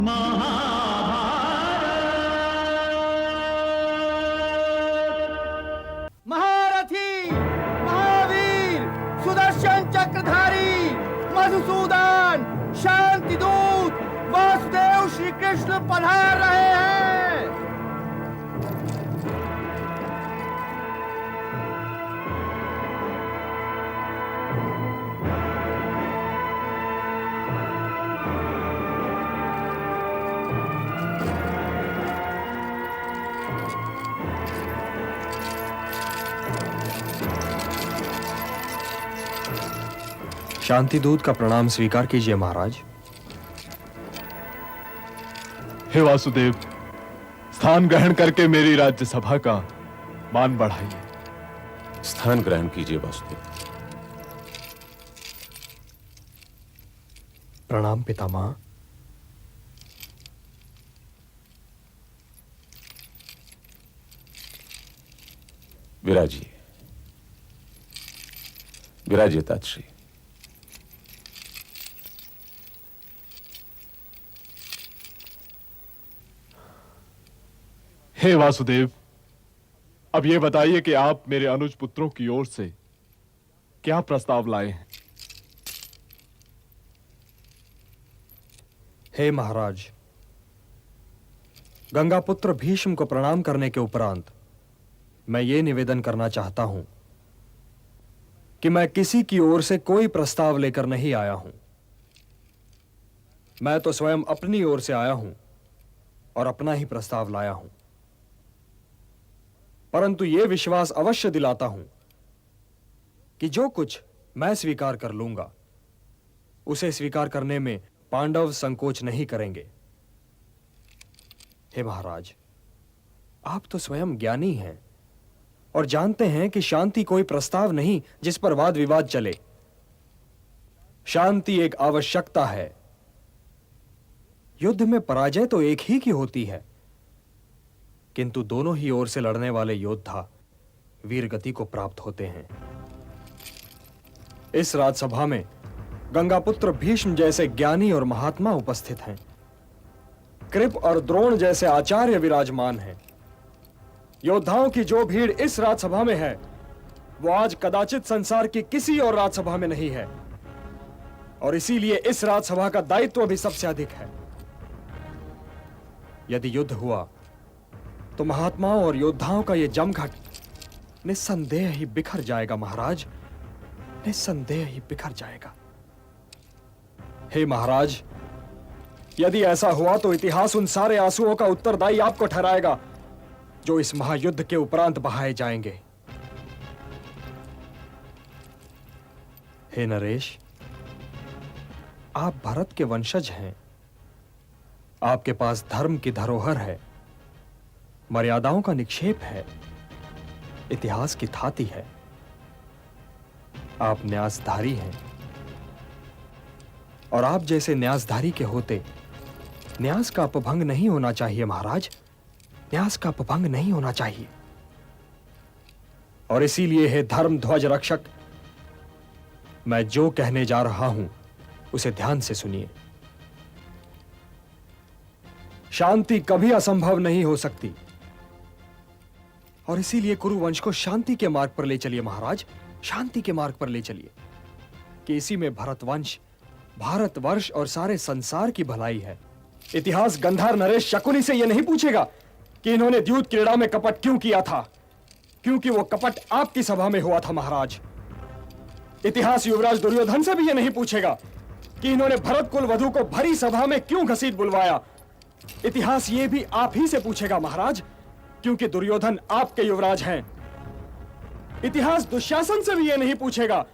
महारथी, महावीर, सुदर्शन चक्रधारी, मधुसूदन, शांति दूत, वासुदेव श्री कृष्ण पधार रहे हैं। शांति दूत का प्रणाम स्वीकार कीजिए महाराज। हे वासुदेव, स्थान ग्रहण करके मेरी राज्यसभा का मान बढ़ाइए। स्थान ग्रहण कीजिए वासुदेव। प्रणाम पितामह। विराजिए, विराजिए तातश्री। हे वासुदेव, अब ये बताइए कि आप मेरे अनुज पुत्रों की ओर से क्या प्रस्ताव लाए हैं। हे महाराज, गंगापुत्र भीष्म को प्रणाम करने के उपरांत मैं ये निवेदन करना चाहता हूं कि मैं किसी की ओर से कोई प्रस्ताव लेकर नहीं आया हूं। मैं तो स्वयं अपनी ओर से आया हूं और अपना ही प्रस्ताव लाया हूं, परंतु यह विश्वास अवश्य दिलाता हूं कि जो कुछ मैं स्वीकार कर लूंगा उसे स्वीकार करने में पांडव संकोच नहीं करेंगे। हे महाराज, आप तो स्वयं ज्ञानी हैं और जानते हैं कि शांति कोई प्रस्ताव नहीं जिस पर वाद विवाद चले। शांति एक आवश्यकता है। युद्ध में पराजय तो एक ही की होती है, किंतु दोनों ही ओर से लड़ने वाले योद्धा वीरगति को प्राप्त होते हैं। इस राजसभा में गंगापुत्र भीष्म जैसे ज्ञानी और महात्मा उपस्थित हैं। कृप और द्रोण जैसे आचार्य विराजमान हैं। योद्धाओं की जो भीड़ इस राजसभा में है वो आज कदाचित संसार की किसी और राजसभा में नहीं है, और इसीलिए इस राजसभा का दायित्व भी सबसे अधिक है। यदि युद्ध हुआ तो महात्माओं और योद्धाओं का यह जमघट निस्संदेह ही बिखर जाएगा महाराज, निस्संदेह ही बिखर जाएगा। हे महाराज, यदि ऐसा हुआ तो इतिहास उन सारे आंसुओं का उत्तरदायी आपको ठहराएगा जो इस महायुद्ध के उपरांत बहाए जाएंगे। हे नरेश, आप भरत के वंशज हैं। आपके पास धर्म की धरोहर है, मर्यादाओं का निक्षेप है, इतिहास की थाती है। आप न्यासधारी हैं, और आप जैसे न्यासधारी के होते न्यास का अपभंग नहीं होना चाहिए महाराज, न्यास का अपभंग नहीं होना चाहिए। और इसीलिए हे धर्म ध्वज रक्षक, मैं जो कहने जा रहा हूं उसे ध्यान से सुनिए। शांति कभी असंभव नहीं हो सकती, और इसीलिए कुरुवंश को शांति के मार्ग पर ले चलिए महाराज, शांति के मार्ग पर ले चलिए, कि इसी में भरतवंश, भारतवर्ष और सारे संसार की भलाई है। इतिहास गंधार नरेश शकुनी से यह नहीं पूछेगा कि इन्होंने द्यूत क्रीड़ा में कपट क्यों किया था, क्योंकि वो कपट आपकी सभा में हुआ था महाराज। इतिहास युवराज दुर्योधन से भी यह नहीं पूछेगा कि इन्होंने भरत कुल वधु को भरी सभा में क्यों घसीट बुलवाया। इतिहास ये भी आप ही से पूछेगा महाराज, क्योंकि दुर्योधन आपके युवराज हैं। इतिहास दुशासन से भी यह नहीं पूछेगा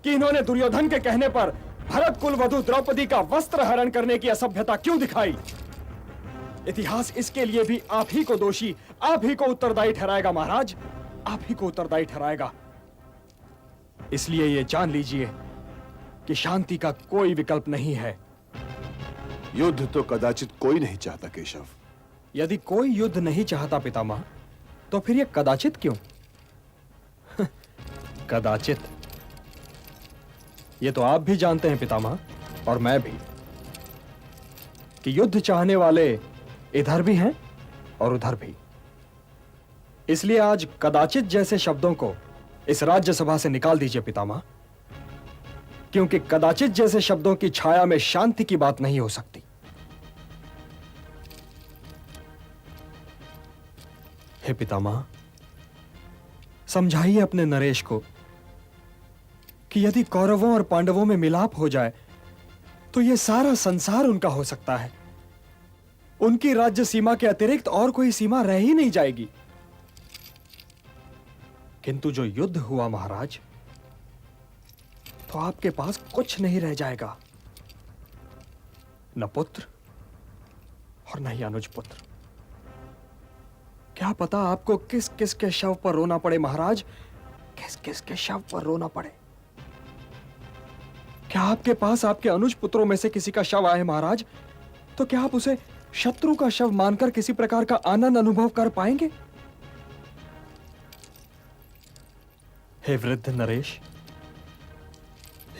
कि इन्होंने दुर्योधन के कहने पर भरत कुल वधु द्रौपदी का वस्त्र हरण करने की असभ्यता क्यों दिखाई। इतिहास इसके लिए भी आप ही को दोषी, आप ही को उत्तरदायी ठहराएगा महाराज, आप ही को उत्तरदायी ठहराएगा। इसलिए यह जान लीजिए कि शांति का कोई विकल्प नहीं है। युद्ध तो कदाचित कोई नहीं चाहता केशव। यदि कोई युद्ध नहीं चाहता पितामह, तो फिर यह कदाचित क्यों? कदाचित ये तो आप भी जानते हैं पितामह, और मैं भी, कि युद्ध चाहने वाले इधर भी हैं और उधर भी। इसलिए आज कदाचित जैसे शब्दों को इस राज्यसभा से निकाल दीजिए पितामह, क्योंकि कदाचित जैसे शब्दों की छाया में शांति की बात नहीं हो सकती। हे पितामह, समझाइए अपने नरेश को कि यदि कौरवों और पांडवों में मिलाप हो जाए तो यह सारा संसार उनका हो सकता है। उनकी राज्य सीमा के अतिरिक्त और कोई सीमा रह ही नहीं जाएगी। किंतु जो युद्ध हुआ महाराज, तो आपके पास कुछ नहीं रह जाएगा, न पुत्र और न ही अनुज पुत्र। क्या पता आपको किस किस के शव पर रोना पड़े महाराज, किस किस के शव पर रोना पड़े। क्या आपके पास आपके अनुज पुत्रों में से किसी का शव आए महाराज, तो क्या आप उसे शत्रु का शव मानकर किसी प्रकार का आनंद अनुभव कर पाएंगे? हे वृद्ध नरेश,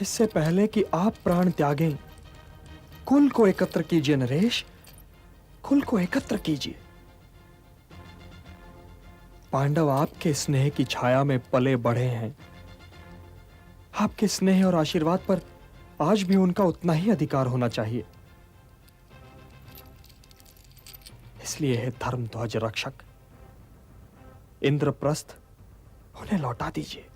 इससे पहले कि आप प्राण त्यागें, कुल को एकत्र कीजिए नरेश, कुल को एकत्र कीजिए। पांडव आपके स्नेह की छाया में पले बढ़े हैं। आपके स्नेह और आशीर्वाद पर आज भी उनका उतना ही अधिकार होना चाहिए। इसलिए हे धर्मध्वज रक्षक, इंद्रप्रस्थ उन्हें लौटा दीजिए।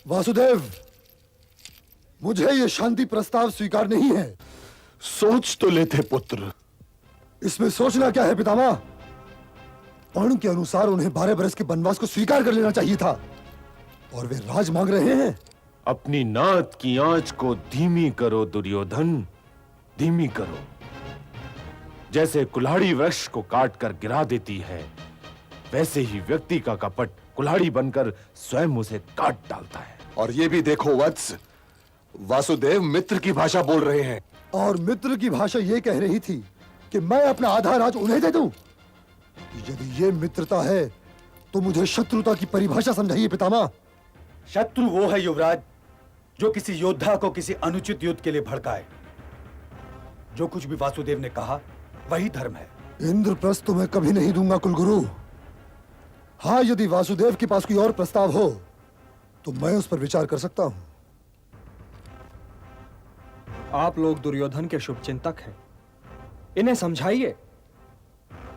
वासुदेव, मुझे यह शांति प्रस्ताव स्वीकार नहीं है। सोच तो लेते पुत्र। इसमें सोचना क्या है पितामह? पर्ण के अनुसार उन्हें 12 बरस के वनवास को स्वीकार कर लेना चाहिए था, और वे राज मांग रहे हैं। अपनी नात की आंच को धीमी करो दुर्योधन, धीमी करो। जैसे कुल्हाड़ी वृक्ष को काटकर गिरा देती है, वैसे ही व्यक्ति का कपट कुल्हाड़ी बनकर स्वयं उसे काट डालता है। और ये भी देखो वत्स, वासुदेव मित्र की भाषा बोल रहे हैं, और मित्र की भाषा ये कह रही थी कि मैं अपना आधा राज उन्हें दे दूं। यदि ये मित्रता है तो मुझे शत्रुता की परिभाषा समझाइए पितामह। शत्रु वो है युवराज जो किसी योद्धा को किसी अनुचित युद्ध के लिए भड़काए। जो कुछ भी वासुदेव ने कहा वही धर्म है। इंद्रप्रस्थ तो मैं कभी नहीं दूंगा कुलगुरु। हाँ, यदि वासुदेव के पास कोई और प्रस्ताव हो तो मैं उस पर विचार कर सकता हूं। आप लोग दुर्योधन के शुभचिंतक हैं, इन्हें समझाइए,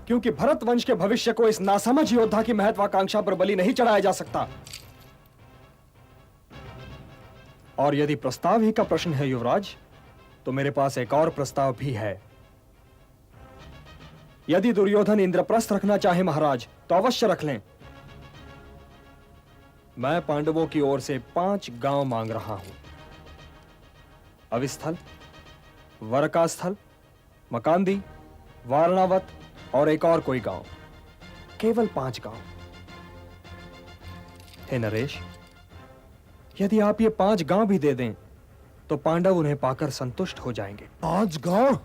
क्योंकि भरत वंश के भविष्य को इस नासमझ योद्धा की महत्वाकांक्षा पर बलि नहीं चढ़ाया जा सकता। और यदि प्रस्ताव ही का प्रश्न है युवराज, तो मेरे पास एक और प्रस्ताव भी है। यदि दुर्योधन इंद्रप्रस्थ रखना चाहे महाराज, तो अवश्य रख लें। मैं पांडवों की ओर से 5 गांव मांग रहा हूं। अविस्थल, वरकास्थल, मकांदी, वारणावत और एक और कोई गांव। केवल 5 गांव। हे नरेश, यदि आप ये 5 गांव भी दे दें तो पांडव उन्हें पाकर संतुष्ट हो जाएंगे। 5 गांव?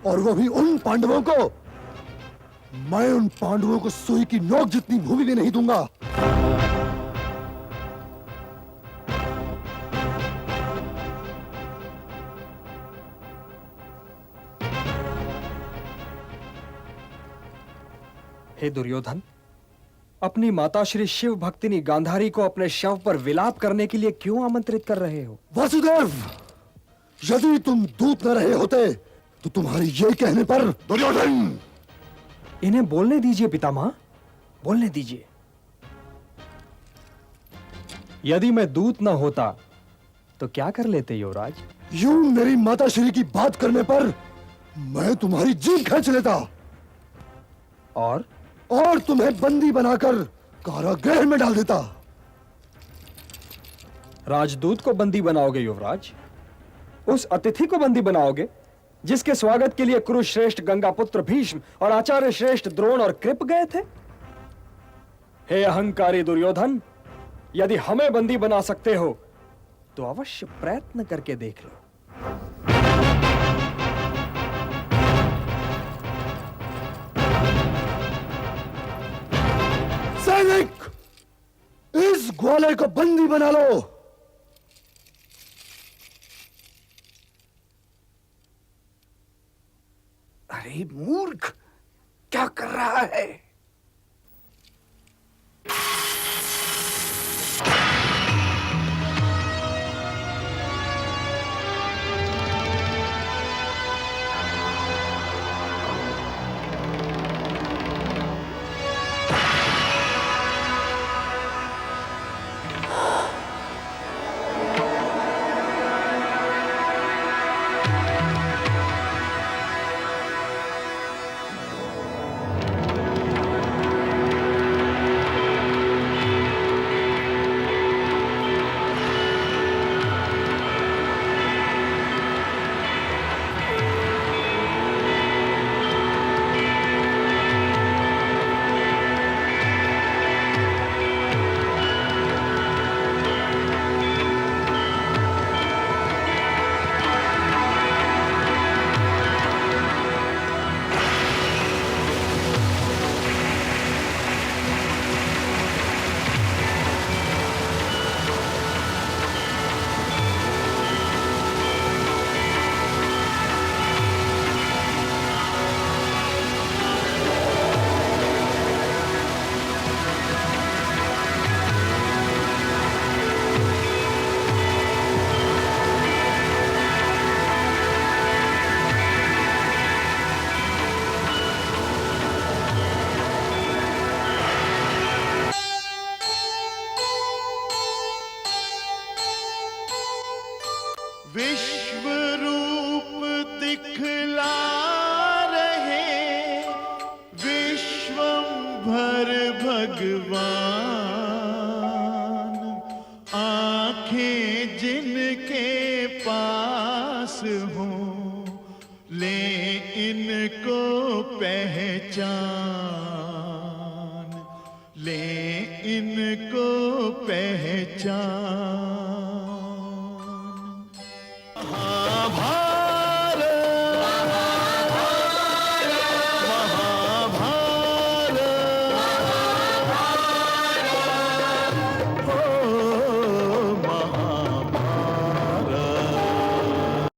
और वो भी उन पांडवों को? मैं उन पांडवों को सुई की नोक जितनी भूमि भी नहीं दूंगा। हे दुर्योधन, अपनी माता श्री शिव भक्तिनी गांधारी को अपने शव पर विलाप करने के लिए क्यों आमंत्रित कर रहे हो? वासुदेव, यदि तुम दूत न रहे होते तो तुम्हारे ये कहने पर दुर्योधन। इन्हें बोलने दीजिए पितामह, बोलने दीजिए। यदि मैं दूत न होता तो क्या कर लेते युवराज? यूं मेरी माता श्री की बात करने पर मैं तुम्हारी जीभ खींच लेता और तुम्हें बंदी बनाकर कारागृह में डाल देता। राजदूत को बंदी बनाओगे युवराज? उस अतिथि को बंदी बनाओगे जिसके स्वागत के लिए कुरुश्रेष्ठ गंगापुत्र भीष्म और आचार्य श्रेष्ठ द्रोण और कृप गए थे? हे अहंकारी दुर्योधन, यदि हमें बंदी बना सकते हो तो अवश्य प्रयत्न करके देख लो। सैनिक, इस ग्वाले को बंदी बना लो। अरे मूर्ख, क्या कर रहा है? विश्व रूप दिखला रहे विश्वंभर भगवान, आंखें जिनके पास हों ले इनको पहचान, ले इनको पहचान।